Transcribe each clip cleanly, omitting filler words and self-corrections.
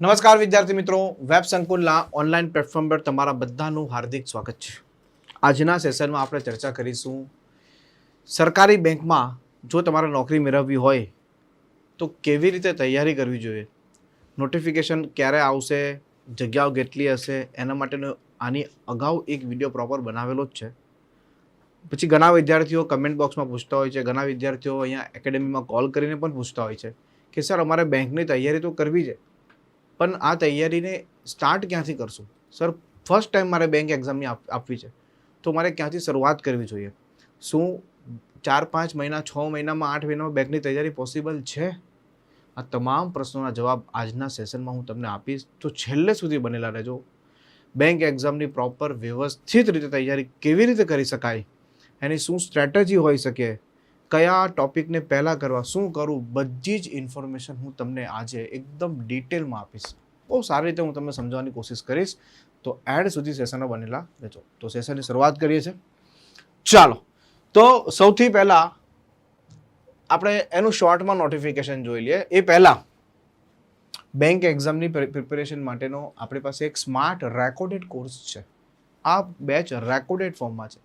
નમસ્કાર વિદ્યાર્થી મિત્રો, વેબ સંકુલના ઓનલાઈન પ્લેટફોર્મ પર તમારા બધાનું હાર્દિક સ્વાગત છે. આજના સેશનમાં આપણે ચર્ચા કરીશું સરકારી બેંકમાં જો તમારે નોકરી મેળવવી હોય તો કેવી રીતે તૈયારી કરવી જોઈએ, નોટિફિકેશન ક્યારે આવશે, જગ્યાઓ કેટલી હશે, એના માટેનો આની અગાઉ એક વિડીયો પ્રોપર બનાવેલો જ છે. પછી ઘણા વિદ્યાર્થીઓ કમેન્ટ બોક્સમાં પૂછતા હોય છે, ઘણા વિદ્યાર્થીઓ અહીંયા એકેડેમીમાં કોલ કરીને પણ પૂછતા હોય છે કે સર અમારે બેંકની તૈયારી તો કરવી છે પણ આ તૈયારીને સ્ટાર્ટ ક્યાંથી કરશું? સર ફર્સ્ટ ટાઈમ મારે બેંક એક્ઝામની આપવી છે તો મારે ક્યાંથી શરૂઆત કરવી જોઈએ? શું 4-5 મહિના, 6 મહિનામાં, 8 મહિનામાં બેંકની તૈયારી પોસિબલ છે? આ તમામ પ્રશ્નોના જવાબ આજના સેશનમાં હું તમને આપીશ, તો છેલ્લે સુધી બનેલા રહેજો. બેંક એક્ઝામની પ્રોપર વ્યવસ્થિત રીતે તૈયારી કેવી રીતે કરી શકાય, એની શું સ્ટ્રેટેજી હોઈ શકે, કયા ટોપિકને પહેલાં કરવા, શું કરવું, બધી જ ઇન્ફોર્મેશન હું તમને આજે એકદમ ડિટેલમાં આપીશ. બહુ સારી રીતે હું તમને સમજાવવાની કોશિશ કરીશ, તો એડ સુધી સેશનમાં બનેલા રહેજો. તો સેશનની શરૂઆત કરીએ છીએ. ચાલો, તો સૌથી પહેલાં આપણે એનું શોર્ટમાં નોટિફિકેશન જોઈ લઈએ. એ પહેલાં બેંક એક્ઝામની પ્રિપેરેશન માટેનો આપણી પાસે એક સ્માર્ટ રેકોર્ડેડ કોર્સ છે. આ બેચ રેકોર્ડેડ ફોર્મમાં છે.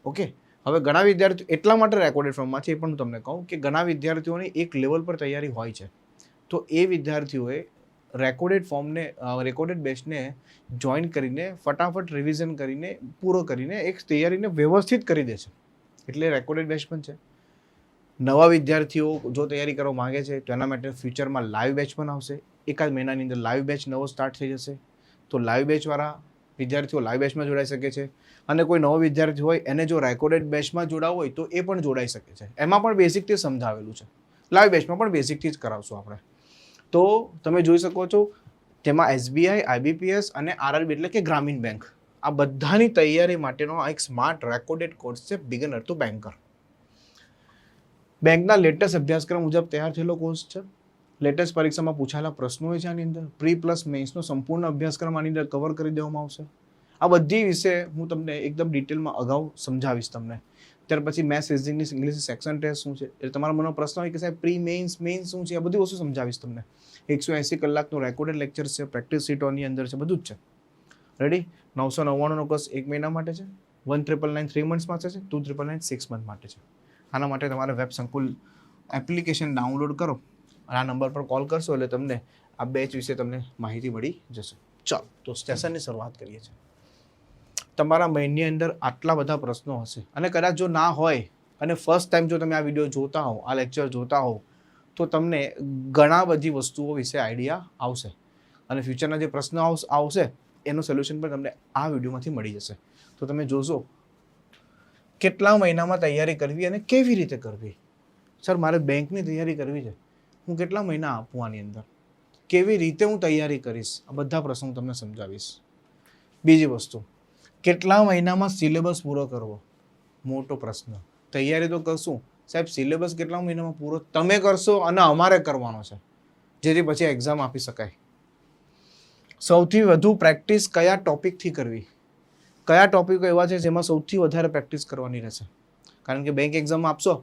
ઓકે, હવે ઘણા વિદ્યાર્થીઓ એટલા માટે રેકોર્ડેડ ફોર્મમાં છે એ પણ તમને કહું કે ઘણા વિદ્યાર્થીઓની એક લેવલ પર તૈયારી હોય છે, તો એ વિદ્યાર્થીઓએ રેકોર્ડેડ ફોર્મને, રેકોર્ડેડ બેચને જોઈન કરીને ફટાફટ રિવિઝન કરીને પૂરો કરીને એક તૈયારીને વ્યવસ્થિત કરી દે છે, એટલે રેકોર્ડેડ બેચ પણ છે. નવા વિદ્યાર્થીઓ જો તૈયારી કરવા માગે છે તો એના માટે ફ્યુચરમાં લાઈવ બેચ પણ આવશે. એકાદ મહિનાની અંદર લાઈવ બેચ નવો સ્ટાર્ટ થઈ જશે, તો લાઈવ બેચવાળા વિદ્યાર્થીઓ લાઈવ બેચમાં જોડાઈ શકે છે. અને કોઈ નવો વિદ્યાર્થી હોય એને જો રેકોર્ડેડ બેચમાં જોડાવવું હોય તો એ પણ જોડાઈ શકે છે. એમાં પણ બેઝિકથી સમજાવેલું છે. લાઈવ બેચમાં પણ બેઝિકથી જ કરાવશું આપણે. તો તમે જોઈ શકો છો તેમાં SBI, IBPS અને RRB એટલે કે ગ્રામીણ બેંક, આ બધાની તૈયારી માટેનો એક સ્માર્ટ રેકોર્ડેડ કોર્સ છે, બિગનર ટુ બેન્કર. બેંકના લેટેસ્ટ અભ્યાસક્રમ મુજબ તૈયાર થયેલો કોર્સ છે. લેટેસ્ટ પરીક્ષામાં પૂછાયેલા પ્રશ્નો હોય છે આની અંદર. પ્રી પ્લસ મેન્સનો સંપૂર્ણ અભ્યાસક્રમ આની અંદર કવર કરી દેવામાં આવશે. આ બધી વિશે હું તમને એકદમ ડિટેલમાં અગાઉ સમજાવીશ તમને. ત્યાર પછી maths, reasoning, English section test શું છે, એટલે તમારા મનમાં પ્રશ્ન હોય કે સાહેબ પ્રી મેન્સ, મેન્સ શું છે, આ બધી વસ્તુ સમજાવીશ તમને. 180 કલાકનો રેકોર્ડેડ લેક્ચર છે, પ્રેક્ટિસ સીટોની અંદર છે, બધું જ છે. રેડી? 999નો કોર્સ 1 મહિના માટે છે, 1999 3 મંથ્સ માટે છે, 2999 6 મંથ માટે છે. આના માટે તમારે વેબ સંકુલ એપ્લિકેશન ડાઉનલોડ કરો અને આ નંબર પર કોલ કરશો એટલે તમને આ બેચ વિશે તમને માહિતી મળી જશે. ચાલો, તો સેશનની શરૂઆત કરીએ છીએ. તમારા માઇન્ડની અંદર આટલા બધા પ્રશ્નો હશે અને કદાચ જો ના હોય અને ફર્સ્ટ ટાઈમ જો તમે આ વિડીયો જોતા હો, આ લેક્ચર જોતા હો, તો તમને ઘણા બધી વસ્તુઓ વિશે આઈડિયા આવશે અને ફ્યુચરના જે પ્રશ્નો આવશે એનું સોલ્યુશન પણ તમને આ વિડીયોમાંથી મળી જશે. તો તમે જોશો કેટલા મહિનામાં તૈયારી કરવી અને કેવી રીતે કરવી. સર મારે બેંકની તૈયારી કરવી છે, હું કેટલા મહિના આપું આની અંદર, કેવી રીતે હું તૈયારી કરીશ, આ બધા પ્રશ્નો તમને સમજાવીશ. બીજી વસ્તુ, કેટલા મહિનામાં સિલેબસ પૂરો કરવો, મોટો પ્રશ્ન. તૈયારી તો કરશું સાહેબ, સિલેબસ કેટલા મહિનામાં પૂરો તમે કરશો અને અમારે કરવાનો છે, જેથી પછી એક્ઝામ આપી શકાય. સૌથી વધુ પ્રેક્ટિસ કયા ટોપિકથી કરવી, કયા ટોપિકો એવા છે જેમાં સૌથી વધારે પ્રેક્ટિસ કરવાની રહેશે, કારણ કે બેંક એક્ઝામ આપશો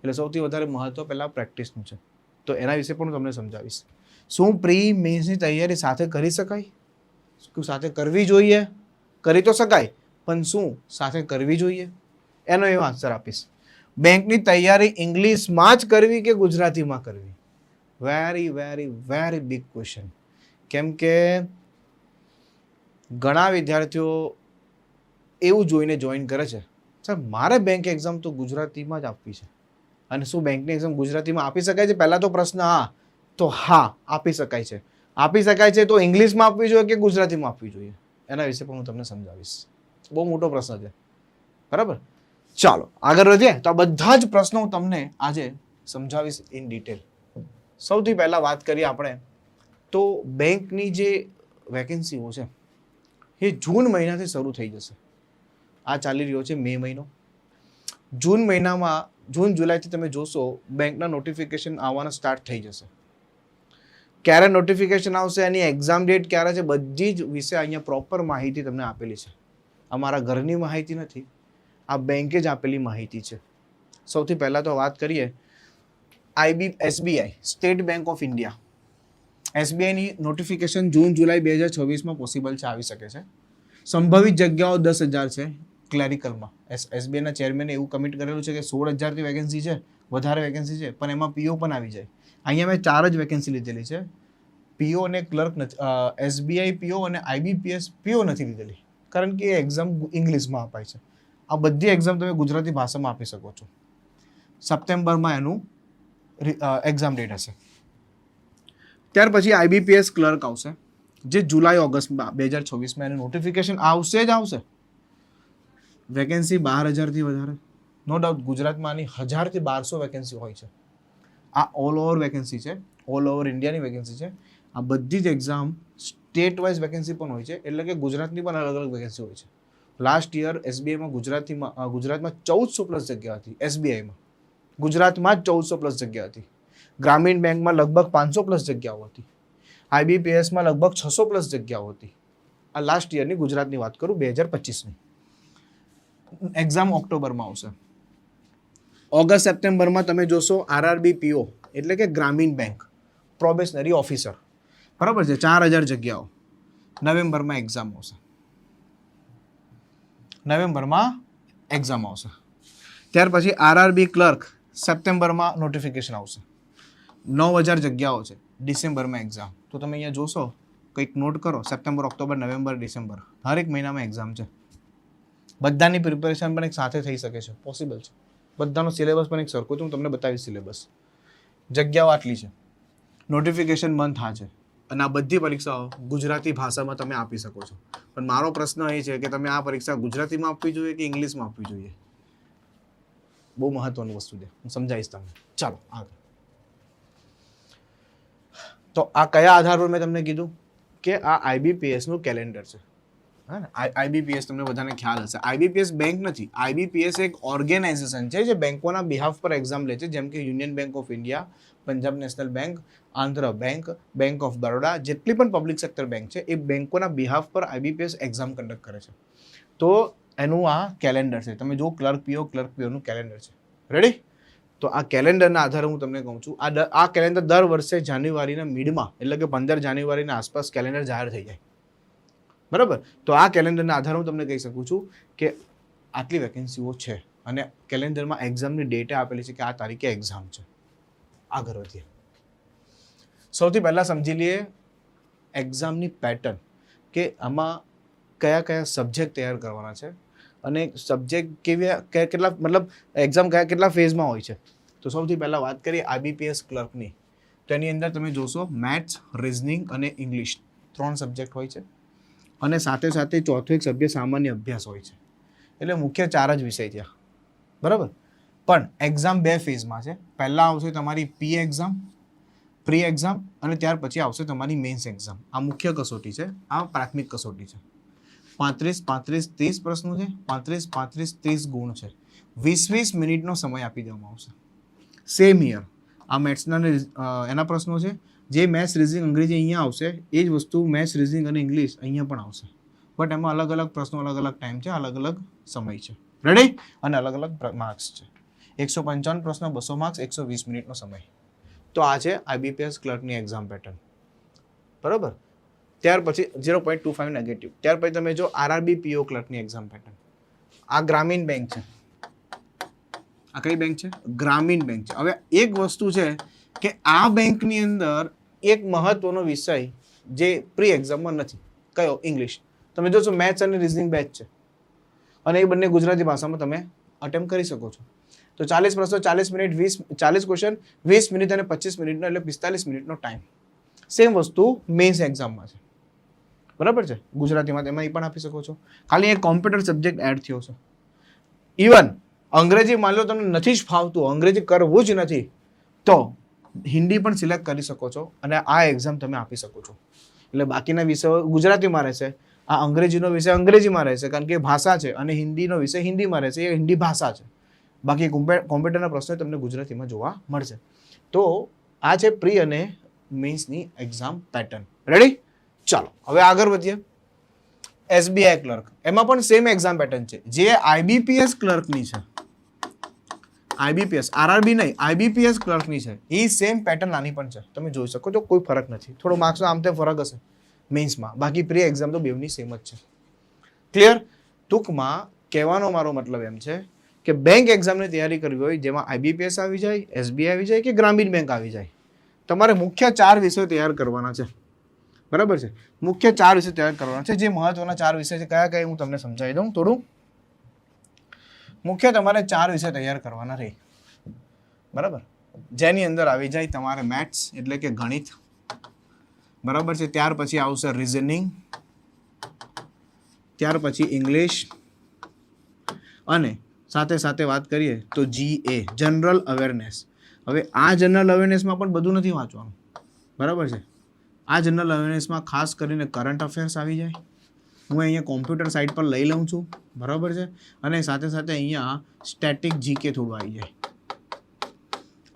એટલે સૌથી વધારે મહત્વ પહેલાં પ્રેક્ટિસનું છે. તો એના વિશે પણ હું તમને સમજાવીશ. શું પ્રી મેન્સની તૈયારી સાથે કરી શકાય, શું સાથે કરવી જોઈએ? કરી તો શકાય, પણ શું સાથે કરવી જોઈએ એનો એવો આન્સર આપીશ. બેંકની તૈયારી ઇંગ્લિશમાં જ કરવી કે ગુજરાતીમાં કરવી? Very very very big question. કેમ કે ઘણા વિદ્યાર્થીઓ એવું જોઈને જોઈન કરે છે, સર મારે બેંક એક્ઝામ તો ગુજરાતીમાં જ આપવી છે. અને શું બેંકની એક્ઝામ ગુજરાતીમાં આપી શકાય છે? પહેલાં તો પ્રશ્ન હા, તો હા આપી શકાય છે. આપી શકાય છે તો ઇંગ્લિશમાં આપવી જોઈએ કે ગુજરાતીમાં આપવી જોઈએ, એના વિશે પણ હું તમને સમજાવીશ. બહુ મોટો પ્રશ્ન છે, બરાબર? ચાલો આગળ વધીએ. તો આ બધા જ પ્રશ્નો હું તમને આજે સમજાવીશ ઇન ડિટેલ. સૌથી પહેલાં વાત કરીએ આપણે તો બેંકની જે વેકેન્સીઓ છે એ જૂન મહિનાથી શરૂ થઈ જશે. આ ચાલી રહ્યો છે મે મહિનો. જૂન મહિનામાં, જૂન જુલાઈથી તમે જોશો બેંકના નોટિફિકેશન આવવાના સ્ટાર્ટ થઈ જશે. ક્યારે નોટિફિકેશન આવશે, એની એક્ઝામ ડેટ ક્યારે છે, બધી જ વિશે અહીંયા પ્રોપર માહિતી તમને આપેલી છે. અમારા ઘરની માહિતી નથી, આ બેંકે જ આપેલી માહિતી છે. સૌથી પહેલાં તો વાત કરીએ SBI, State Bank of India. એસબીઆઈની નોટિફિકેશન જૂન જુલાઈ 2024માં પોસિબલ છે, આવી શકે છે. સંભવિત જગ્યાઓ 10,000 છે ક્લેરિકલમાં. એસબીઆઈના ચેરમેને એવું કમિટ કરેલું છે કે 16,000થી વેકેન્સી છે, વધારે વેકેન્સી છે, પણ એમાં પીઓ પણ આવી જાય. અહીંયા મેં 4 જ વેકેન્સી લીધેલી છે. પીઓ અને ક્લર્ક નથી, એસબીઆઈ પીઓ અને આઈબીપીએસ પીઓ નથી લીધેલી, કારણ કે એ એક્ઝામ ઇંગ્લિશમાં અપાય છે. આ બધી એક્ઝામ તમે ગુજરાતી ભાષામાં આપી શકો છો. સપ્ટેમ્બરમાં એનું એક્ઝામ ડેટ હશે. ત્યાર પછી આઈબીપીએસ ક્લર્ક આવશે, જે જુલાઈ ઓગસ્ટમાં 2024માં એનું નોટિફિકેશન આવશે જ આવશે. વેકેન્સી 12,000થી વધારે, નો ડાઉટ ગુજરાતમાં આની 1,000થી 1,200 વેકેન્સી હોય છે. આ ઓલ ઓવર વેકેન્સી છે, ઓલ ઓવર ઇન્ડિયાની વેકેન્સી છે. આ બધી જ એક્ઝામ સ્ટેટ વાઇઝ વેકેન્સી પણ હોય છે, એટલે કે ગુજરાતની પણ અલગ અલગ વેકેન્સી હોય છે. લાસ્ટ યર એસબીઆઈમાં ગુજરાતમાં 1,400+ જગ્યા હતી. એસબીઆઈમાં ગુજરાતમાં જ 1,400+ જગ્યા હતી. ગ્રામીણ બેંકમાં લગભગ 500+ જગ્યાઓ હતી. આઈબીપીએસમાં લગભગ 600+ જગ્યાઓ હતી. આ લાસ્ટ યરની ગુજરાતની વાત કરું, 2025ની. એક્ઝામ ઓક્ટોબરમાં આવશે. ઓગસ્ટ સપ્ટેમ્બરમાં તમે જોશો આરઆરબી પીઓ એટલે કે ગ્રામીણ બેંક પ્રોબેશનરી ઓફિસર, બરાબર છે, 4,000 જગ્યાઓ. નવેમ્બરમાં એક્ઝામ આવશે. ત્યાર પછી આરઆરબી ક્લર્ક સપ્ટેમ્બરમાં નોટિફિકેશન આવશે. 9,000 જગ્યાઓ છે. ડિસેમ્બરમાં એક્ઝામ. તો તમે અહીંયા જોશો, કંઈક નોટ કરો, સપ્ટેમ્બર, ઓક્ટોબર, નવેમ્બર, ડિસેમ્બર, હરેક મહિનામાં એક્ઝામ છે. બધાની પ્રિપેરેશન પણ એક સાથે થઈ શકે છે, પોસિબલ છે. બધાનો સિલેબસ પણ એક સરખો છે, હું તમને બતાવીશ સિલેબસ. જગ્યાઓ આટલી છે, નોટિફિકેશન મંથ આ છે, અને આ બધી પરીક્ષાઓ ગુજરાતી ભાષામાં તમે આપી શકો છો. પણ મારો પ્રશ્ન એ છે કે તમે આ પરીક્ષા ગુજરાતીમાં આપવી જોઈએ કે ઇંગ્લિશમાં આપવી જોઈએ? બહુ મહત્વની વસ્તુ છે, હું સમજાવીશ તમને. ચાલો આગળ. તો આ કયા આધાર પર મેં તમને કીધું કે આ આઈબીપીએસનું કેલેન્ડર છે. હા ને, આઈબીપીએસ તમને બધાને ખ્યાલ હશે. આઈબીપીએસ બેંક નથી, આઈબીપીએસ એક ઓર્ગેનાઇઝેશન છે જે બેંકોના બિહાફ પર એક્ઝામ લે છે, જેમ કે union bank of India, Punjab national bank, Andhra bank, bank of Baroda, જેટલી પણ પબ્લિક સેક્ટર બેંક છે એ બેંકોના બિહાફ પર આઈબીપીએસ એક્ઝામ કન્ડક્ટ કરે છે. તો એનું આ કેલેન્ડર છે. તમે જો ક્લર્ક પીઓનું કેલેન્ડર છે. રેડી? તો આ કેલેન્ડરના આધારે હું તમને કહું છું, આ કેલેન્ડર દર વર્ષે જાન્યુઆરીના મિડમાં, એટલે કે 15 જાન્યુઆરીના આસપાસ કેલેન્ડર જાહેર થઈ જાય, બરાબર? તો આ કેલેન્ડરના આધારે હું તમને કહી શકું છું કે આટલી વેકેન્સીઓ છે, અને કેલેન્ડરમાં એક્ઝામની ડેટ આપેલી છે કે આ તારીખે એક્ઝામ છે. આગળ વધીએ. સૌથી પહેલાં સમજી લઈએ એક્ઝામની પેટર્ન, કે આમાં કયા કયા સબ્જેક્ટ તૈયાર કરવાના છે, અને સબ્જેક્ટ કેટલા, મતલબ એક્ઝામ કેટલા ફેઝમાં હોય છે. તો સૌથી પહેલાં વાત કરીએ આઈબીપીએસ ક્લર્કની. તો એની અંદર તમે જોશો મેથ્સ, રિઝનિંગ અને ઇંગ્લિશ 3 સબ્જેક્ટ હોય છે, અને સાથે સાથે ચોથો એક સબ્જેક્ટ સામાન્ય અભ્યાસ હોય છે. એટલે મુખ્ય 4 જ વિષય ત્યાં, બરાબર? પણ એક્ઝામ 2 ફેઝમાં છે. પહેલાં આવશે તમારી પ્રી એક્ઝામ, અને ત્યાર પછી આવશે તમારી મેન્સ એક્ઝામ. આ મુખ્ય કસોટી છે, આ પ્રાથમિક કસોટી છે. 35, 35, 30 પ્રશ્નો છે, 35, 35, 30 ગુણ છે. 20-20 મિનિટનો સમય આપી દેવામાં આવશે. સેમ યર આ મેથ્સના એના પ્રશ્નો છે. જે મેથ્સ, રીઝનિંગ, અંગ્રેજી અહીંયા આવશે, એ જ વસ્તુ મેથ્સ, રીઝનિંગ અને ઇંગ્લિશ અહીંયા પણ આવશે. બટ એમાં અલગ અલગ પ્રશ્નો, અલગ અલગ ટાઈમ છે, અલગ અલગ સમય છે. રેડી? અને અલગ અલગ માર્ક્સ છે. 155 પ્રશ્નો, 200 માર્ક્સ, 120 મિનિટનો સમય. તો આ છે આઈબીપીએસ ક્લર્કની એક્ઝામ પેટર્ન, બરાબર? ત્યાર પછી 0.25 નેગેટિવ. ત્યાર પછી તમે જો આરઆરબી પીઓ ક્લર્કની એક્ઝામ પેટર્ન. આ ગ્રામીણ બેંક છે. આ કઈ બેંક છે? ગ્રામીણ બેંક છે. હવે એક વસ્તુ છે કે આ બેંકની અંદર એક મહત્વનો વિષય જે પ્રી એક્ઝામમાં નથી. કયો? ઇંગ્લિશ. તમે જોશો મેથ્સ અને રિઝનિંગ બેચ છે, અને એ બંને ગુજરાતી ભાષામાં તમે અટેમ્પ્ટ કરી શકો છો. તો 40 પ્રશ્નો, 40 મિનિટ, 40 ક્વેશ્ચન, 20 મિનિટ અને 25 મિનિટનો, એટલે 45 મિનિટનો ટાઈમ. સેમ વસ્તુ મેન્સ એક્ઝામમાં છે, બરાબર છે? ગુજરાતીમાં તેમાં એ પણ આપી શકો છો. ખાલી એક કોમ્પ્યુટર સબ્જેક્ટ એડ થયો છે. ઇવન અંગ્રેજી માની લો તમને નથી જ ફાવતું, અંગ્રેજી કરવું જ નથી, તો હિન્દી પણ સિલેક્ટ કરી શકો છો, અને આ એક્ઝામ તમે આપી શકો છો. એટલે બાકીના વિષયો ગુજરાતીમાં રહેશે, આ અંગ્રેજીનો વિષય અંગ્રેજીમાં રહેશે, કારણ કે ભાષા છે, અને હિન્દીનો વિષય હિન્દીમાં રહેશે, એ હિન્દી ભાષા છે. બાકી કોમ્પ્યુટરના પ્રશ્નો તમને ગુજરાતીમાં જોવા મળશે. તો આ છે પ્રી અને મેન્સની એક્ઝામ પેટર્ન. રેડી? ચાલો હવે આગળ વધીએ. એસબીઆઈ ક્લર્ક, એમાં પણ સેમ એક્ઝામ પેટર્ન છે જે આઈબીપીએસ ક્લર્કની છે. આઈબીપીએસ આરઆરબી નહીં, આઈબીપીએસ ક્લર્કની છે. એ સેમ પેટર્ન આની પણ છે, તમે જોઈ શકો છો. કોઈ ફરક નથી, થોડો માર્ક્સનો આમ તેમ ફરક હશે મેન્સમાં, બાકી પ્રી એક્ઝામ તો બેવની સેમ જ છે. ક્લિયર? ટૂંકમાં કહેવાનો મારો મતલબ એમ છે કે બેંક એક્ઝામની તૈયારી કરવી હોય જેમાં આઈબીપીએસ આવી જાય, એસબીઆઈ આવી જાય કે ગ્રામીણ બેંક આવી જાય, તમારે મુખ્ય 4 વિષયો તૈયાર કરવાના છે. બરાબર છે? મુખ્ય 4 વિષય તૈયાર કરવાના છે. જે મહત્વના 4 વિષય છે કયા કયા હું તમને સમજાવી દઉં થોડું. મુખ્ય તમારે 4 વિષય તૈયાર કરવાના રહે. બરાબર? જેની અંદર આવી જાય તમારે મેથ્સ એટલે કે ગણિત. બરાબર છે? ત્યાર પછી આવશે રિઝનિંગ, ત્યાર પછી ઇંગ્લિશ, અને સાથે સાથે વાત કરીએ તો જીએ જનરલ અવેરનેસ. હવે આ જનરલ અવેરનેસમાં પણ બધું નથી વાંચવાનું. બરાબર છે? આ જનરલ અવેરનેસમાં ખાસ કરીને કરંટ અફેર્સ આવી જાય. હું અહીંયા કોમ્પ્યુટર સાઇટ પર લઈ લઉં છું. બરાબર છે? અને સાથે સાથે અહીંયા સ્ટેટિક જીકે થોડું આવી જાય,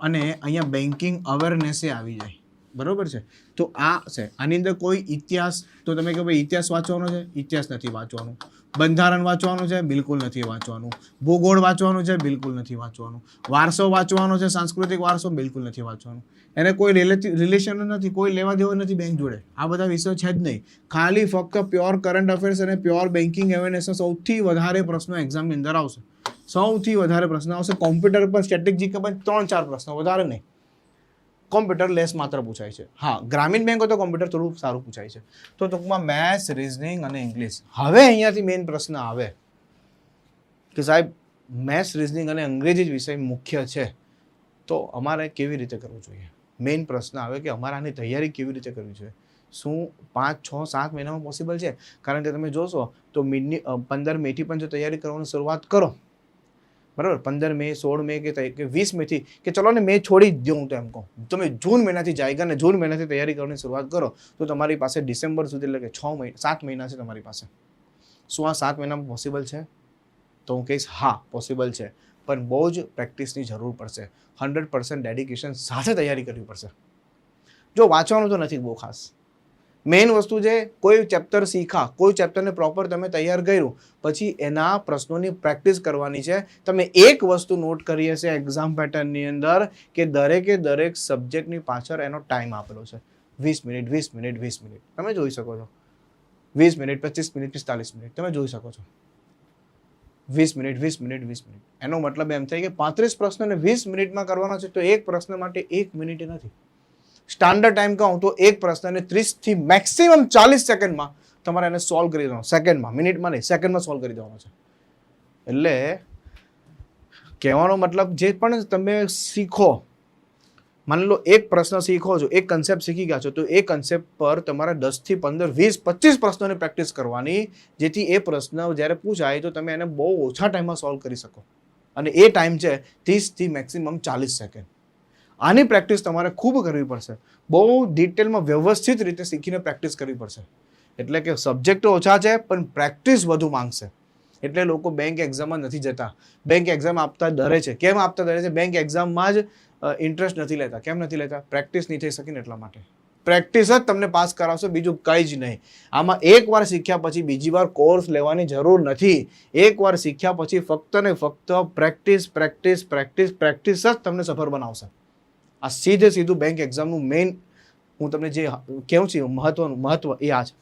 અને અહીંયા બેન્કિંગ અવેરનેસે આવી જાય. બરાબર છે? તો આ છે. આની અંદર કોઈ ઇતિહાસ, તો તમે કહો ભાઈ ઇતિહાસ વાંચવાનો છે, ઇતિહાસ નથી વાંચવાનું. બંધારણ વાંચવાનું છે, બિલકુલ નથી વાંચવાનું. ભૂગોળ વાંચવાનું છે, બિલકુલ નથી વાંચવાનું. વારસો વાંચવાનો છે, સાંસ્કૃતિક વારસો બિલકુલ નથી વાંચવાનું. એને કોઈ રિલેશન નથી, કોઈ લેવા દેવા નથી બેંક જોડે. આ બધા વિષયો છે જ નહીં. ખાલી ફક્ત પ્યોર કરંટ અફેર્સ અને પ્યોર બેન્કિંગ અવેરનેસ સૌથી વધારે પ્રશ્નો એક્ઝામની અંદર આવશે. સૌથી વધારે પ્રશ્ન આવશે. કોમ્પ્યુટર પર સ્ટેટિક જીકે પર 3-4 પ્રશ્નો, વધારે નહીં. કોમ્પ્યુટર લેસ માત્ર પૂછાય છે. હા, ગ્રામીણ બેંક હોય તો કોમ્પ્યુટર થોડું સારું પૂછાય છે. તો ટૂંકમાં મેથ્સ, રિઝનિંગ અને ઇંગ્લિશ. હવે અહીંયાથી મેઇન પ્રશ્ન આવે કે સાહેબ મેથ્સ, રિઝનિંગ અને અંગ્રેજી જ વિષય મુખ્ય છે, તો અમારે કેવી રીતે કરવું જોઈએ? મેઇન પ્રશ્ન આવે કે અમારે આની તૈયારી કેવી રીતે કરવી જોઈએ? શું 5, 6, 7 મહિનામાં પોસિબલ છે? કારણ કે તમે જોશો તો 15 મેથી પણ જો તૈયારી કરવાની શરૂઆત કરો, બરાબર, 15 મે, 16 મે કે 20 મેથી, કે ચલો ને મેં છોડી જ દઉં, તો એમ કહું તમે જૂન મહિનાથી જાયગા ને જૂન મહિનાથી તૈયારી કરવાની શરૂઆત કરો તો તમારી પાસે ડિસેમ્બર સુધી, એટલે કે 7 મહિના છે તમારી પાસે. શું આ 7 મહિનામાં પોસિબલ છે? તો હું કહીશ હા પોસિબલ છે, પણ બહુ જ પ્રેક્ટિસની જરૂર પડશે. 100% ડેડિકેશન સાથે તૈયારી કરવી પડશે. જો વાંચવાનું તો નથી બહુ ખાસ. મેઇન વસ્તુ છે કોઈ ચેપ્ટર શીખા, કોઈ ચેપ્ટરને પ્રોપર તમે તૈયાર કર્યું, પછી એના પ્રશ્નોની પ્રેક્ટિસ કરવાની છે. તમે એક વસ્તુ નોટ કરી હશે એક્ઝામ પેટર્નની અંદર કે દરેકે દરેક સબ્જેક્ટની પાછળ એનો ટાઈમ આપેલો છે. 20 મિનિટ, 20 મિનિટ, 20 મિનિટ. તમે જોઈ શકો છો. 20 મિનિટ, 25 મિનિટ, 45 મિનિટ. તમે જોઈ શકો છો. 20 મિનિટ, 20 મિનિટ, 20 મિનિટ. એનો મતલબ એમ થાય કે 35 પ્રશ્નને 20 મિનિટમાં કરવાના છે, તો એક પ્રશ્ન માટે 1 મિનિટ નથી. સ્ટાન્ડર્ડ ટાઈમ કહું તો એક પ્રશ્નને 30 થી મેક્સિમમ 40 સેકન્ડમાં તમારે એને સોલ્વ કરી દેવાનો. સેકન્ડમાં, મિનિટમાં નહીં, સેકન્ડમાં સોલ્વ કરી દેવાનો છે. એટલે કહેવાનો મતલબ જે પણ તમે શીખો, માની લો એક પ્રશ્ન શીખો છો, એક કન્સેપ્ટ શીખી ગયા છો, તો એ કન્સેપ્ટ પર તમારે 10 થી 15, 20, 25 પ્રશ્નોની પ્રેક્ટિસ કરવાની, જેથી એ પ્રશ્ન જ્યારે પૂછાય તો તમે એને બહુ ઓછા ટાઈમમાં સોલ્વ કરી શકો. અને એ ટાઈમ છે 30 થી મેક્સિમમ 40 સેકન્ડ. આની પ્રેક્ટિસ તમારે ખૂબ કરવી પડશે. બહુ ડિટેલમાં વ્યવસ્થિત રીતે શીખીને પ્રેક્ટિસ કરવી પડશે. એટલે કે સબ્જેક્ટો ઓછા છે પણ પ્રેક્ટિસ વધુ માંગશે. એટલે લોકો બેંક એક્ઝામમાં નથી જતા. બેંક એક્ઝામ આપતા ડરે છે. કેમ આપતા ડરે છે? બેંક એક્ઝામમાં જ ઇન્ટરેસ્ટ નથી લેતા. કેમ નથી લેતા? પ્રેક્ટિસ નહીં થઈ શકે ને એટલા માટે. પ્રેક્ટિસ જ તમને પાસ કરાવશે, બીજું કંઈ જ નહીં. આમાં એકવાર શીખ્યા પછી બીજી વાર કોર્સ લેવાની જરૂર નથી. એકવાર શીખ્યા પછી ફક્ત ને ફક્ત પ્રેક્ટિસ, પ્રેક્ટિસ, પ્રેક્ટિસ, પ્રેક્ટિસ જ તમને સફળ બનાવશે. આ સીધું બેંક એક્ઝામનું મેઇન હું તમને જે કહું છું મહત્વ એ આ છે.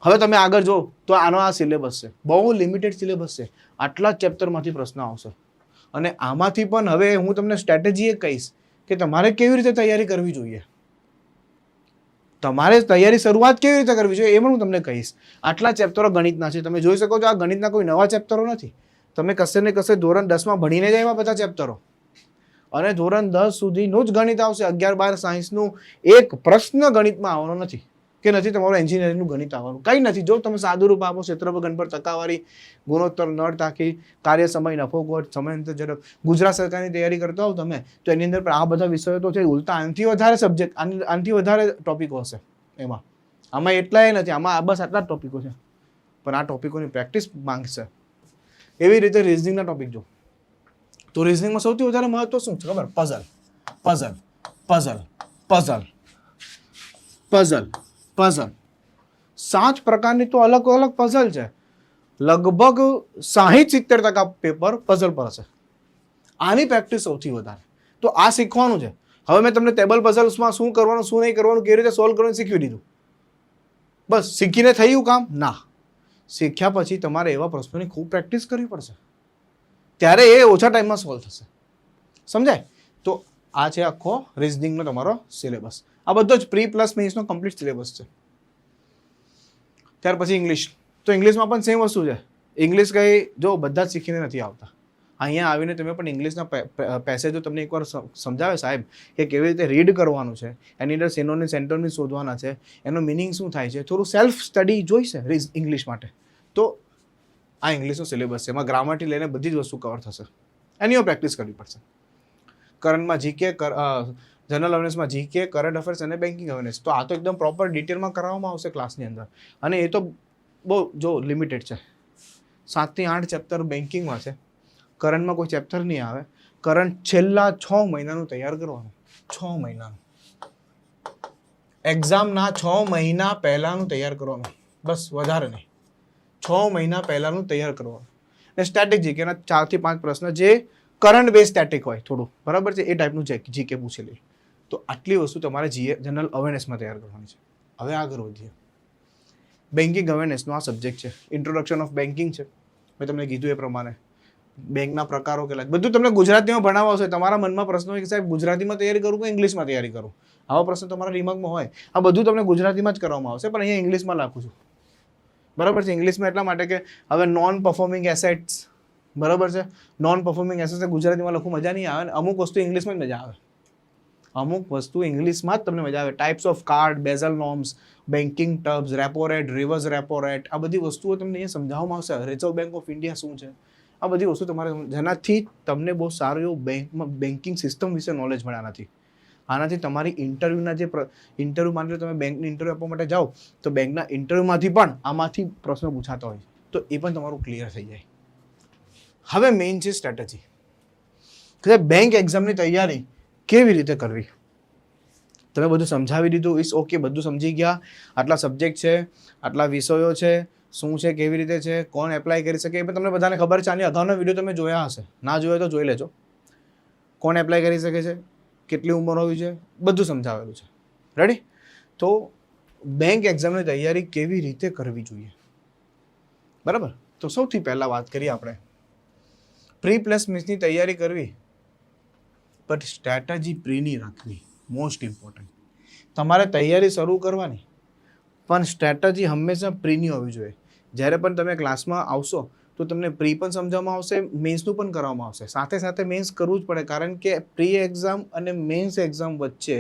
હવે તમે આગળ જો તો આનો આ સિલેબસ છે, બહુ લિમિટેડ સિલેબસ છે. આટલા જ ચેપ્ટરમાંથી પ્રશ્ન આવશે. અને આમાંથી પણ હવે હું તમને સ્ટ્રેટેજી એ કહીશ કે તમારે કેવી રીતે તૈયારી કરવી જોઈએ. તમારે તૈયારી શરૂઆત કેવી રીતે કરવી જોઈએ એ પણ હું તમને કહીશ. આટલા ચેપ્ટરો ગણિતના છે. તમે જોઈ શકો છો આ ગણિતના કોઈ નવા ચેપ્ટરો નથી. તમે કશે ને કશે ધોરણ 10માં ભણીને જાય એવા બધા ચેપ્ટરો, અને ધોરણ 10 સુધીનું જ ગણિત આવશે. 11, 12 સાયન્સનું એક પ્રશ્ન ગણિતમાં આવવાનો નથી, કે નથી તમારું એન્જિનિયરિંગનું ગણિત આવવાનું. કંઈ નથી. જો તમે સાદું રૂપ આપો, ક્ષેત્રફળ, ઘનફળ, ટકાવારી, ગુણોત્તર, નળ ટાંકી, કાર્ય સમય, નફો ખોટ, સમયાંતર ઝડપ, ગુજરાત સરકારની તૈયારી કરતા હો તમે, તો એની અંદર આ બધા વિષયો તો છે. ઉલટા આનાથી વધારે સબ્જેક્ટ, આનાથી વધારે ટોપિકો હશે એમાં. આમાં એટલાય નથી. આમાં બસ આટલા જ ટોપિકો છે, પણ આ ટોપિકોની પ્રેક્ટિસ માંગશે. એવી રીતે રિઝનિંગના ટોપિક જો, તો રિઝનિંગમાં સૌથી વધારે મહત્વ શું છે ખબર? Puzzle, puzzle, puzzle, puzzle, puzzle, puzzle. 7 પ્રકારની તો અલગ અલગ પઝલ છે. લગભગ 60-70% પેપર પઝલ પર હશે. આની પ્રેક્ટિસ સૌથી વધારે. તો આ શીખવાનું છે. હવે મેં તમને ટેબલ પઝલ્સમાં શું કરવાનું શું નહીં કરવાનું કેવી રીતે સોલ્વ કરવાનું શીખવી દીધું. બસ શીખીને થયું કામ? ના. શીખ્યા પછી તમારે એવા પ્રશ્નોની ખૂબ પ્રેક્ટિસ કરવી પડશે, ત્યારે એ ઓછા ટાઈમમાં સોલ્વ થશે. સમજાય? તો આ છે આખો રિઝનિંગનો તમારો સિલેબસ. આ બધો જ પ્રી પ્લસ મેન્સનો કમ્પ્લીટ સિલેબસ છે. ત્યાર પછી ઇંગ્લિશ. તો ઇંગ્લિશમાં પણ સેમ વસ્તુ છે. ઇંગ્લિશ કંઈ જો બધા જ શીખીને નથી આવતા. અહીંયા આવીને તમે પણ ઇંગ્લિશના પેસેજો તમને એકવાર સમજાવે સાહેબ કે કેવી રીતે રીડ કરવાનું છે, એની અંદર સિનોનિમ સેન્ટોનિમ શોધવાના છે, એનો મિનિંગ શું થાય છે, થોડું સેલ્ફ સ્ટડી જોઈશે ઇંગ્લિશ માટે. તો આ ઇંગ્લિશનો સિલેબસ છે. એમાં ગ્રામરથી લઈને બધી જ વસ્તુ કવર થશે. એની પ્રેક્ટિસ કરવી પડશે. કરંટમાં જીકે, જનરલ અવેરનેસમાં જીકે, કરંટ અફેર્સ અને બેન્કિંગ અવેરનેસ. તો આ તો એકદમ પ્રોપર ડિટેલમાં કરાવવામાં આવશે ક્લાસની અંદર. અને એ તો બહુ જો લિમિટેડ છે. 7 થી 8 ચેપ્ટર બેન્કિંગમાં છે. કરંટમાં કોઈ ચેપ્ટર નહીં આવે. કરંટ છેલ્લા 6 મહિનાનું તૈયાર કરવાનું. 6 મહિનાનું. એક્ઝામના 6 મહિના પહેલાંનું તૈયાર કરવાનું. બસ, વધારે નહીં. 6 મહિના પહેલાંનું તૈયાર કરવાનું. ને સ્ટેટિક જીકે ના 4 થી 5 પ્રશ્ન જે કરંટ બેઝ સ્ટેટિક હોય થોડું, બરાબર છે, એ ટાઈપનું જીકે પૂછેલી. તો આટલી વસ્તુ તમારે જનરલ અવેરનેસમાં તૈયાર કરવાની છે. હવે આગળ વધીએ. બેન્કિંગ અવેરનેસનો આ સબ્જેક્ટ છે. ઇન્ટ્રોડક્શન ઓફ બેન્કિંગ છે. મેં તમને કીધું એ પ્રમાણે બેંકના પ્રકારો કેટલા, બધું તમને ગુજરાતીમાં ભણાવવા આવશે. તમારા મનમાં પ્રશ્ન હોય કે સાહેબ ગુજરાતીમાં તૈયારી કરું કે ઇંગ્લિશમાં તૈયારી કરું, આવા પ્રશ્ન તમારા દિમાગમાં હોય. આ બધું તમને ગુજરાતીમાં જ કરવામાં આવશે, પણ અહીંયા ઇંગ્લિશમાં લખું છું. બરાબર છે? ઇંગ્લિશમાં એટલા માટે કે હવે નોન પરફોર્મિંગ એસેટ્સ, બરાબર છે, નોન પરફોર્મિંગ એસેટ્સ ગુજરાતીમાં લખું મજા નહીં આવે ને અમુક વસ્તુ ઇંગ્લિશમાં જ મજા આવે. અમુક વસ્તુ ઇંગ્લિશમાં જ તમને મજા આવે. Types of card, Basel norms, banking terms, repo rate, reverse repo rate, આ બધી વસ્તુઓ તમને અહીંયા સમજાવવામાં આવશે. રિઝર્વ બેંક ઓફ ઇન્ડિયા શું છે, આ બધી વસ્તુ તમારે, જેનાથી તમને બહુ સારું એવું બેન્કિંગ સિસ્ટમ વિશે નોલેજ મળે. આનાથી તમારી ઇન્ટરવ્યૂના જે ઇન્ટરવ્યૂ માની લો તમે બેંકની ઇન્ટરવ્યૂ આપવા માટે જાઓ તો બેંકના ઇન્ટરવ્યૂમાંથી પણ આમાંથી પ્રશ્નો પૂછાતા હોય, તો એ પણ તમારું ક્લિયર થઈ જાય. હવે મેઇન છે સ્ટ્રેટેજી. કે બેંક એક્ઝામની તૈયારી કેવી રીતે કરવી. તમે બધું સમજાવી દીધું, ઇટ્સ ઓકે, બધું સમજી ગયા. આટલા સબ્જેક્ટ છે, આટલા વિષયો છે, શું છે, કેવી રીતે છે, કોણ એપ્લાય કરી શકે, એ પણ તમને બધાને ખબર છે. આની અગાઉના વિડીયો તમે જોયા હશે, ના જોયા તો જોઈ લેજો. કોણ એપ્લાય કરી શકે છે, કેટલી ઉંમર હોવી છે, બધું સમજાવેલું છે. રેડી? તો બેંક એક્ઝામની તૈયારી કેવી રીતે કરવી જોઈએ, બરાબર? તો સૌથી પહેલાં વાત કરીએ આપણે પ્રી પ્લસ મેન્સની તૈયારી કરવી, બટ સ્ટ્રેટેજી પ્રીની રાખવી. Most important. તમારે તૈયારી શરૂ કરવાની, પણ સ્ટ્રેટેજી હંમેશા પ્રીની હોવી જોઈએ. જ્યારે પણ તમે ક્લાસમાં આવશો તો તમને પ્રી પણ સમજાવવામાં આવશે, મેન્સનું પણ કરવામાં આવશે. સાથે સાથે મેન્સ કરવું જ પડે, કારણ કે પ્રી એક્ઝામ અને મેન્સ એક્ઝામ વચ્ચે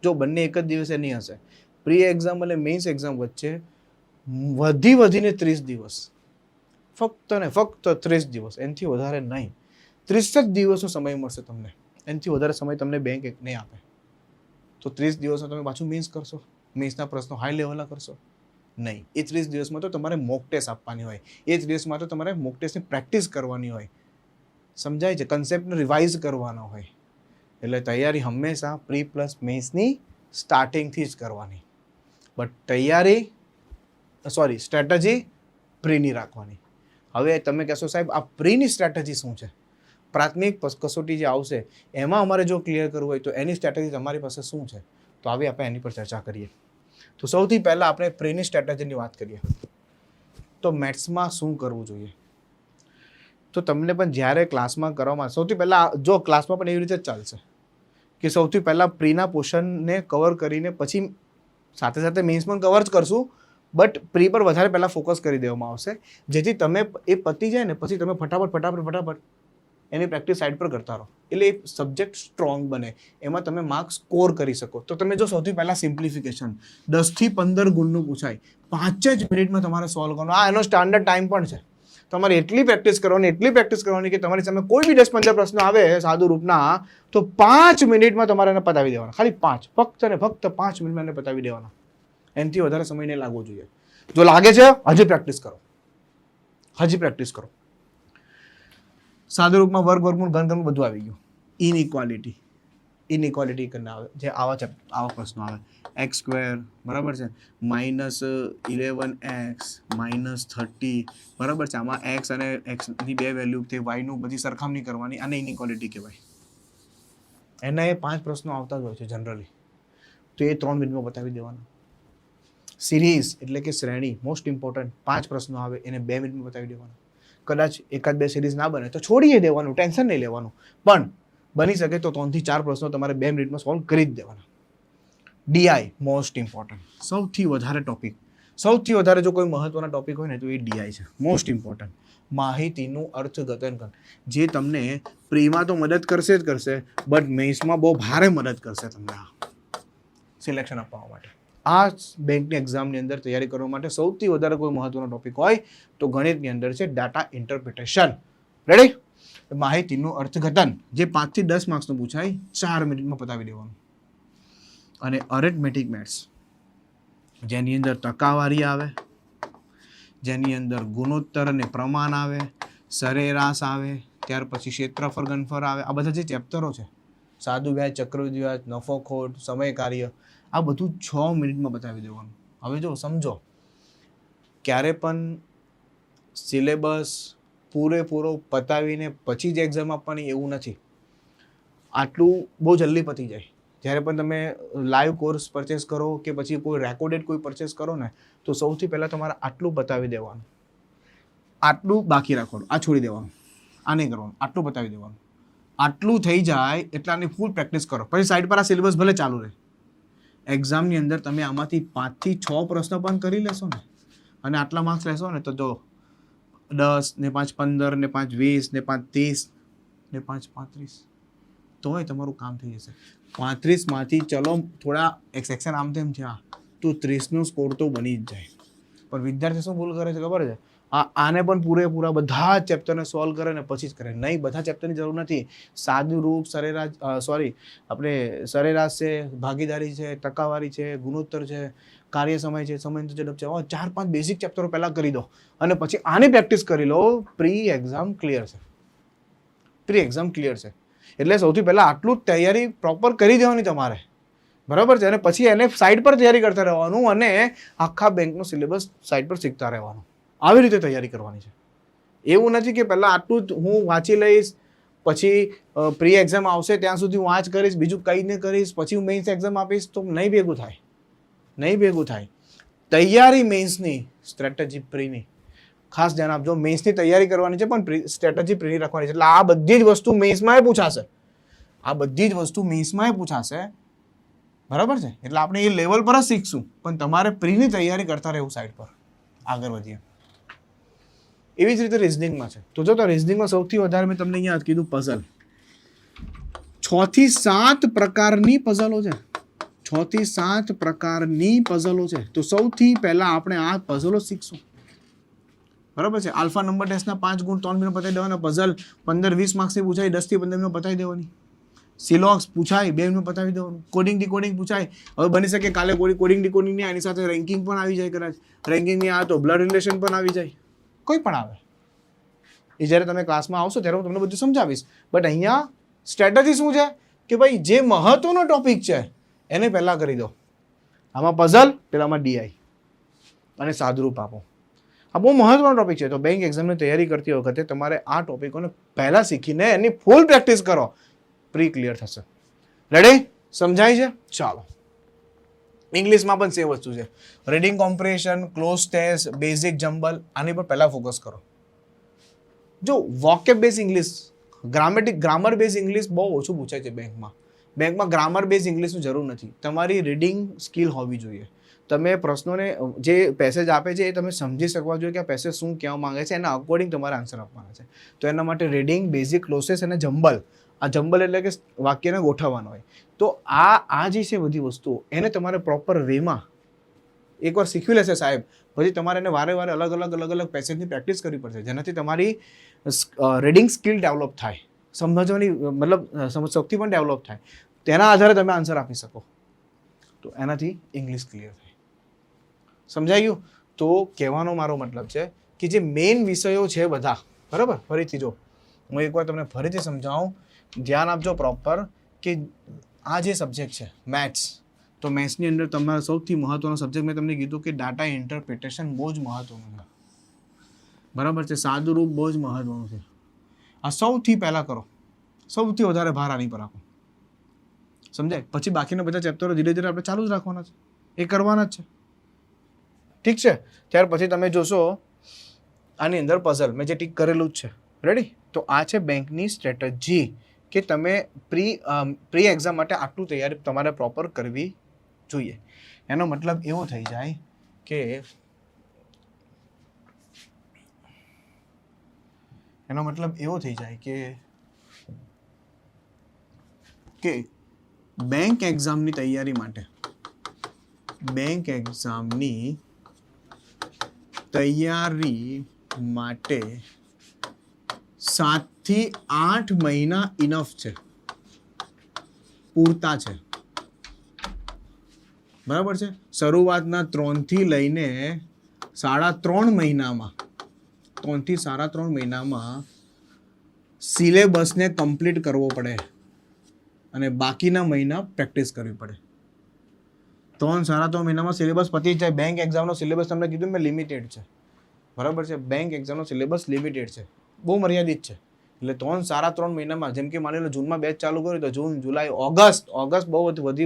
જો બંને એક જ દિવસે નહીં હશે, પ્રી એક્ઝામ અને મેન્સ એક્ઝામ વચ્ચે વધીને 30 દિવસ, ફક્ત ને ફક્ત 30 દિવસ, એનાથી વધારે નહીં. 30 જ દિવસનો સમય મળશે તમને, એનાથી વધારે સમય તમને બેંક નહીં આપે. તો 30 દિવસમાં તમે પાછું મેન્સ કરશો, મેન્સના પ્રશ્નો હાઈ લેવલના કરશો નહીં. એ 30 દિવસમાં તો તમારે મોક ટેસ્ટ આપવાની હોય, એ 30 દિવસમાં તો તમારે મોક ટેસ્ટની પ્રેક્ટિસ કરવાની હોય. સમજાય છે? કન્સેપ્ટને રિવાઇઝ કરવાનો હોય. એટલે તૈયારી હંમેશા પ્રી પ્લસ મેન્સની સ્ટાર્ટિંગથી જ કરવાની, બટ સ્ટ્રેટેજી પ્રીની રાખવાની. હવે તમે કહેશો સાહેબ આ પ્રીની સ્ટ્રેટેજી શું છે, પ્રાથમિક કસોટી જે આવશે એમાં અમારે જો ક્લિયર કરવું હોય તો એની સ્ટ્રેટેજી તમારી પાસે શું છે, તો આવી આપણે એની પર ચર્ચા કરીએ. તો સૌથી પહેલાં આપણે પ્રીની સ્ટ્રેટેજીની વાત કરીએ તો મેથ્સમાં શું કરવું જોઈએ. તો તમને પણ જ્યારે ક્લાસમાં કરવામાં, સૌથી પહેલાં જો ક્લાસમાં પણ એવી રીતે જ ચાલશે કે સૌથી પહેલાં પ્રીના પોર્શનને કવર કરીને પછી સાથે સાથે મેન્સ પણ કવર જ કરશું, બટ પ્રી પર વધારે પહેલાં ફોકસ કરી દેવામાં આવશે, જેથી તમે એ પતી જાય ને પછી તમે ફટાફટ એની પ્રેક્ટિસ સાઇડ પર કરતા રહો. એટલે એ સબ્જેક્ટ સ્ટ્રોંગ બને, એમાં તમે માર્ક્સ સ્કોર કરી શકો. તો તમે જો સૌથી પહેલાં સિમ્પ્લિફિકેશન 10 થી 15 ગુણનું પૂછાય, 5 જ મિનિટમાં તમારે સોલ્વ કરવાનું. આ એનો સ્ટાન્ડર્ડ ટાઈમ પણ છે. તમારે એટલી પ્રેક્ટિસ કરવાની કે તમારી સામે કોઈ બી 10-15 પ્રશ્ન આવે સાદું રૂપના, તો 5 મિનિટમાં તમારે એને પતાવી દેવાના. ખાલી 5, ફક્ત ને ફક્ત 5 મિનિટમાં એને પતાવી દેવાના. એનાથી વધારે સમય નહીં લાગવો જોઈએ. જો લાગે છે હજી પ્રેક્ટિસ કરો. સાદું રૂપમાં વર્ગમૂળ ઘનમૂળ બધું આવી ગયું. ઇનઇક્વાલિટી ઇનઇક્વાલિટી કરીને આવે, જે આવા પ્રશ્નો આવે. x², બરાબર છે, -11x -30, બરાબર છે. આમાં x અને xની બે વેલ્યુ તે yનું બધી સરખામણી કરવાની, આને ઇનઇક્વાલિટી કહેવાય. એના એ 5 પ્રશ્નો આવતા જ હોય છે જનરલી, તો એ 3 મિનિટમાં બતાવી દેવાના. સિરીઝ એટલે કે શ્રેણી, મોસ્ટ ઇમ્પોર્ટન્ટ, 5 પ્રશ્નો આવે એને 2 મિનિટમાં બતાવી દેવાના. કદાચ એકાદ બે સિરીઝ ના બને તો છોડીએ દેવાનું, ટેન્શન નહીં લેવાનું, પણ બની શકે તો 3 થી 4 પ્રશ્નો તમારે 2 મિનિટમાં સોલ્વ કરી જ દેવાના. ડીઆઈ મોસ્ટ ઇમ્પોર્ટન્ટ, સૌથી વધારે ટોપિક, સૌથી વધારે જો કોઈ મહત્વના ટોપિક હોય ને તો એ ડીઆઈ છે, મોસ્ટ ઇમ્પોર્ટન્ટ. માહિતીનું અર્થઘટન કર, જે તમને પ્રીમાં તો મદદ કરશે જ કરશે, બટ મેઇન્સમાં બહુ ભારે મદદ કરશે તમને આ સિલેક્શન અપાવવા માટે. આ બેંકની એક્ઝામની અંદર તૈયારી કરવા માટે સૌથી વધારે કોઈ મહત્વનો ટોપિક હોય તો ગણિતની અંદર છે ડાટા ઇન્ટરપ્રિટેશન. રેડી? માહિતીનું અર્થઘટન, જે 5 થી 10 માર્ક્સનું પૂછાય, 4 મિનિટમાં પતાવી દેવાનું. અને અરિથમેટિક મેથ્સ, જેની અંદર ટકાવારી આવે, જેની અંદર ગુણોત્તર અને પ્રમાણ આવે, સરેરાશ આવે, ત્યાર પછી ક્ષેત્રફળ ઘનફળ આવે. આ બધા જે ચેપ્ટરો છે, સાદું વ્યાજ, ચક્રવૃદ્ધિ વ્યાજ, નફો ખોટ, સમય કાર્ય, આ બધું 6 મિનિટમાં બતાવી દેવાનું. હવે જો સમજો, ક્યારે પણ સિલેબસ પૂરેપૂરો પતાવીને પછી જ એક્ઝામ આપવાની એવું નથી. આટલું બહુ જલ્દી પતી જાય. જ્યારે પણ તમે લાઈવ કોર્સ પરચેસ કરો કે પછી કોઈ રેકોર્ડેડ કોઈ પરચેસ કરો ને, તો સૌથી પહેલાં તમારે આટલું બતાવી દેવાનું, આટલું બાકી રાખવાનું, આ છોડી દેવાનું, આ નહીં કરવાનું, આટલું બતાવી દેવાનું. આટલું થઈ જાય એટલે આની ફૂલ પ્રેક્ટિસ કરો. પછી સાઈડ પર આ સિલેબસ ભલે ચાલુ રહે, એક્ઝામની અંદર તમે આમાંથી 5 થી 6 પ્રશ્નો પણ કરી લેશો ને, અને આટલા માર્ક્સ લેશો ને, તો જો 10 ને 5 15 ને 5 20 ને 5 30 ને 5 35, તોય તમારું કામ થઈ જશે. 35 માંથી ચલો થોડા એક સેક્શન આમ તેમ થયા તો 30નો સ્કોર તો બની જ જાય. પણ વિદ્યાર્થી શું ભૂલ કરે છે ખબર છે? આને પણ પૂરેપૂરા બધા જ ચેપ્ટરને સોલ્વ કરે ને પછી જ કરે. નહીં, બધા ચેપ્ટરની જરૂર નથી. સાદું રૂપ, સરેરાશ છે, ભાગીદારી છે, ટકાવારી છે, ગુણોત્તર છે, કાર્ય સમય છે, સમયનો ઝડપ છે, 4-5 બેઝિક ચેપ્ટરો પહેલાં કરી દો અને પછી આની પ્રેક્ટિસ કરી લો. પ્રી એક્ઝામ ક્લિયર છે, પ્રી એક્ઝામ ક્લિયર છે. એટલે સૌથી પહેલાં આટલું તૈયારી પ્રોપર કરી દેવાની તમારે, બરાબર છે. અને પછી એને સાઈડ પર તૈયારી કરતા રહેવાનું અને આખા બેંકનો સિલેબસ સાઈડ પર શીખતા રહેવાનું. આવી રીતે તૈયારી કરવાની છે. એવું નથી કે પહેલાં આટલું જ હું વાંચી લઈશ, પછી પ્રી એક્ઝામ આવશે ત્યાં સુધી હું વાંચ કરીશ, બીજું કંઈ નહીં કરીશ, પછી હું મેઇન્સ એક્ઝામ આપીશ, તો નહીં ભેગું થાય, નહીં ભેગું થાય. તૈયારી મેઇન્સની, સ્ટ્રેટેજી પ્રીની ખાસ ધ્યાન આપજો. મેઇન્સની તૈયારી કરવાની છે પણ સ્ટ્રેટેજી પ્રીની રાખવાની છે. એટલે આ બધી જ વસ્તુ મેઇન્સમાં પૂછાશે, આ બધી જ વસ્તુ મેઇન્સમાં પૂછાશે, બરાબર છે. એટલે આપણે એ લેવલ પર જ શીખશું, પણ તમારે પ્રીની તૈયારી કરતા રહેવું સાઈડ પર. આગળ વધીએ. એવી જ રીતે રિઝનિંગમાં છે. તો જો રિઝનિંગમાં સૌથી વધારે મેં તમને અહીંયા કીધું પઝલ, 6 થી 7 પ્રકારની પઝલો છે, 6 થી 7 પ્રકારની પઝલો છે. તો સૌથી પહેલા આપણે આ પઝલો શીખશું, બરાબર છે. આલ્ફા નંબર ટેસ્ટના 5 ગુણ 3 મિનિટ બતાવી દેવાના. પઝલ 15-20 માર્ક્સની પૂછાય, 10 થી 15 મિનિટ બતાવી દેવાની. સિલોક્સ પૂછાય, 2 મિનિટ બતાવી દેવાનું. કોડિંગ ડિકોડિંગ પૂછાય, હવે બની શકે કાલે કોડિંગ ડિકોડિંગ ની આની સાથે રેન્કિંગ પણ આવી જાય, કદાચ રેન્કિંગ ની આ તો બ્લડ રિલેશન પણ આવી જાય, કોઈ પણ આવે. એ જ્યારે તમે ક્લાસમાં આવશો ત્યારે હું તમને બધું સમજાવીશ. બટ અહીંયા સ્ટ્રેટેજી શું છે કે ભાઈ જે મહત્વનો ટોપિક છે એને પહેલાં કરી દો. આમાં પઝલ, પેલામાં ડીઆઈ અને સાદુરૂપ આપો. આ બહુ મહત્વનો ટોપિક છે. તો બેંક એક્ઝામની તૈયારી કરતી વખતે તમારે આ ટોપિકોને પહેલાં શીખીને એની ફૂલ પ્રેક્ટિસ કરો, પ્રી ક્લિયર થશે. રેડી? સમજાય છે? ચાલો. ઇંગ્લિશમાં પણ સેમ વસ્તુ છે. Reading comprehension, cloze test, basic jumble, આની પર પહેલાં ફોકસ કરો. જો vocab base English, grammar base English બહુ ઓછું પૂછાય છે બેંકમાં ગ્રામર બેઝ ઇંગ્લિશની જરૂર નથી. તમારી રીડિંગ સ્કિલ હોવી જોઈએ. તમે પ્રશ્નોને જે પેસેજ આપે છે એ તમે સમજી શકવા જોઈએ કે આ પેસેજ શું કહેવા માંગે છે, એના અકોર્ડિંગ તમારે આન્સર આપવાના છે. તો એના માટે રીડિંગ, બેઝિક, ક્લોઝેસ અને જમ્બલ. આ જમ્બલ એટલે કે વાક્યને ગોઠવવાનું હોય. તો આ જે છે બધી વસ્તુઓ એને તમારે પ્રોપર વેમાં એકવાર શીખવી લેશે સાહેબ, પછી તમારે એને વારે વારે અલગ અલગ પેસેજની પ્રેક્ટિસ કરવી પડશે, જેનાથી તમારી રીડિંગ સ્કિલ ડેવલપ થાય, સમજવાની મતલબ સમજશક્તિ પણ ડેવલપ થાય. તેના આધારે તમે આન્સર આપી શકો. તો એનાથી ઇંગ્લિશ ક્લિયર થાય. સમજાઈ ગયું? તો કહેવાનો મારો મતલબ છે કે જે મેઇન વિષયો છે બધા, બરાબર, ફરીથી જો હું એકવાર તમને ફરીથી સમજાવું, ધ્યાન આપજો પ્રોપર, કે આ જે સબ્જેક્ટ છે મેથ્સ, તો મેથ્સની અંદર તમારો સૌથી મહત્વનો સબ્જેક્ટ મેં તમને કીધું કે ડાટા ઇન્ટરપ્રિટેશન બહુ જ મહત્વનું છે. બરાબર છે, સાદું રૂપ બહુ જ મહત્વનું છે. આ સૌથી પહેલાં કરો, સૌથી વધારે ભાર આની પર આપો, સમજાય? પછી બાકીના બધા ચેપ્ટરો ધીરે ધીરે આપણે ચાલુ જ રાખવાના છે, એ કરવાના જ છે. ઠીક છે. ત્યાર પછી તમે જોશો આની અંદર પઝલ મેં જે ટીક કરેલું જ છે. રેડી? તો આ છે બેંકની સ્ટ્રેટેજી કે તમે પ્રી એક્ઝામ માટે આટલું તૈયારી તમારે પ્રોપર કરવી જોઈએ. એનો મતલબ એવો થઈ જાય કે બેંક એક્ઝામની તૈયારી માટે 7 થી 8 મહિના ઇનફ છે, પૂરતા છે. બરાબર છે? શરૂઆતના 3 થી લઈને 3.5 મહિનામાં 3 થી 3.5 મહિનામાં સિલેબસને કમ્પ્લીટ કરવો પડે અને બાકીના મહિના પ્રેક્ટિસ કરવી પડે. 3-3.5 મહિનામાં સિલેબસ પતી જાય. બેંક એક્ઝામનો સિલેબસ તમને કીધું મેં લિમિટેડ છે. બરાબર છે? બેંક એક્ઝામનો સિલેબસ લિમિટેડ છે, બહુ મર્યાદિત છે. એટલે 3-3.5 મહિનામાં, જેમ કે માની લો જૂનમાં બેચ ચાલુ કર્યું તો જૂન, જુલાઈ, ઓગસ્ટ બહુ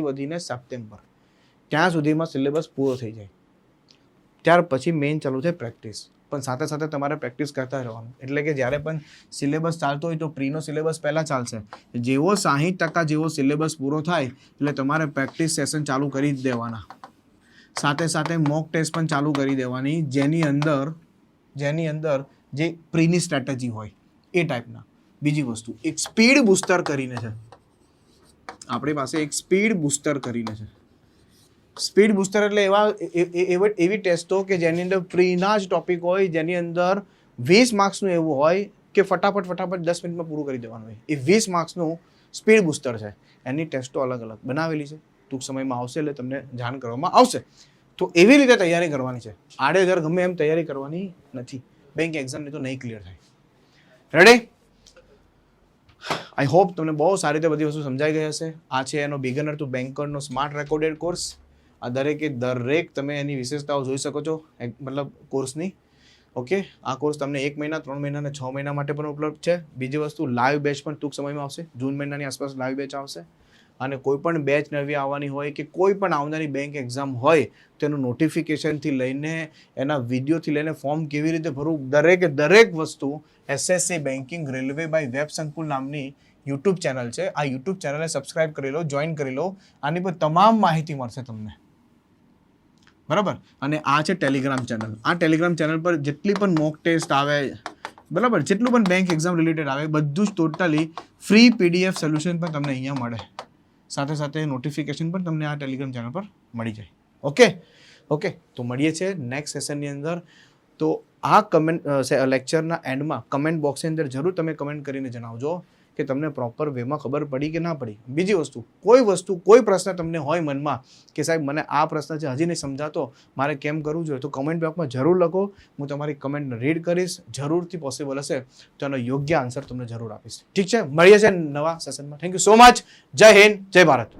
વધીને સપ્ટેમ્બર, ત્યાં સુધીમાં સિલેબસ પૂરો થઈ જાય. ત્યાર પછી મેઇન ચાલુ થાય પ્રેક્ટિસ. પણ સાથે સાથે તમારે પ્રેક્ટિસ કરતા રહેવાનું. એટલે કે જ્યારે પણ સિલેબસ ચાલતો હોય તો પ્રીનો સિલેબસ પહેલાં ચાલશે. જેવો 60% જેવો સિલેબસ પૂરો થાય એટલે તમારે પ્રેક્ટિસ સેશન ચાલુ કરી જ દેવાના. સાથે સાથે મોક ટેસ્ટ પણ ચાલુ કરી દેવાની, જેની અંદર જે પ્રીની સ્ટ્રેટેજી હોય એ ટાઈપના. બીજી વસ્તુ, એક સ્પીડ બૂસ્ટર કરીને છે આપણી પાસે, એક સ્પીડ બૂસ્ટર કરીને છે. સ્પીડ બૂસ્ટર એટલે એવી ટેસ્ટો કે જેની અંદર પ્રીના જ ટોપિક હોય, જેની અંદર 20 માર્ક્સનું એવું હોય કે ફટાફટ 10 મિનિટમાં પૂરું કરી દેવાનું હોય. એ 20 માર્ક્સનું સ્પીડ બૂસ્ટર છે. એની ટેસ્ટો અલગ અલગ બનાવેલી છે, ટૂંક સમયમાં આવશે એટલે તમને જાણ કરવામાં આવશે. તો એવી રીતે તૈયારી કરવાની છે. આડેધડ ગમે એમ તૈયારી કરવાની નથી. બેંક એક્ઝામની તો નહીં ક્લિયર થાય. રેડી? આઈ હોપ તમને બહુ સારી રીતે બધી વસ્તુ સમજાઈ ગઈ હશે. આ છે એનો બિગનર ટુ બેન્કરનો સ્માર્ટ રેકોર્ડેડ કોર્સ. આ દરેક તમે એની વિશેષતાઓ જોઈ શકો છો, મતલબ કોર્સની. ઓકે, આ કોર્સ તમને 1 મહિના, 3 મહિના અને 6 મહિના માટે પણ ઉપલબ્ધ છે. બીજી વસ્તુ, લાઈવ બેચ પણ ટૂંક સમયમાં આવશે. જૂન મહિનાની આસપાસ લાઈવ બેચ આવશે. અને કોઈ પણ બેચ નવી આવવાની હોય કે કોઈ પણ આવનારી બેંક એક્ઝામ હોય તો એનું નોટિફિકેશનથી લઈને એના વિડીયોથી લઈને ફોર્મ કેવી રીતે ભરવું, દરેક વસ્તુ SSC banking railway by web Sankul નામની યુટ્યુબ ચેનલ છે. આ યુટ્યુબ ચેનલને સબસ્ક્રાઇબ કરી લો, જોઈન કરી લો. આની પર તમામ માહિતી મળશે તમને. બરાબર? અને આ છે ટેલિગ્રામ ચેનલ. આ ટેલિગ્રામ ચેનલ પર જેટલી પણ મોક ટેસ્ટ આવે, બરાબર, જેટલું પણ બેંક એક્ઝામ રિલેટેડ આવે, બધું જ ટોટલી ફ્રી PDF સોલ્યુશન પણ તમને અહીંયા મળે. સાથે સાથે નોટિફિકેશન પણ તમને આ ટેલિગ્રામ ચેનલ પર મળી જાય. ઓકે, તો મળીએ છીએ નેક્સ્ટ સેશનની અંદર. તો આ લેક્ચરના એન્ડમાં કમેન્ટ બોક્સની અંદર જરૂર તમે કમેન્ટ કરીને જણાવજો કે તમને પ્રોપર વેમાં ખબર પડી કે ના પડી. બીજી વસ્તુ, કોઈ પ્રશ્ન તમને હોય મનમાં કે સાહેબ મને આ પ્રશ્ન છે હજી નહીં સમજાતો, મારે કેમ કરવું જોઈએ, તો કમેન્ટ બોક્સમાં જરૂર લખો. હું તમારી કમેન્ટને રીડ કરીશ. જરૂરથી પોસિબલ હશે તો એનો યોગ્ય આન્સર તમને જરૂર આપીશ. ઠીક છે? મળીએ છીએ નવા સેશનમાં. Thank you so much. જય હિન્દ, જય ભારત.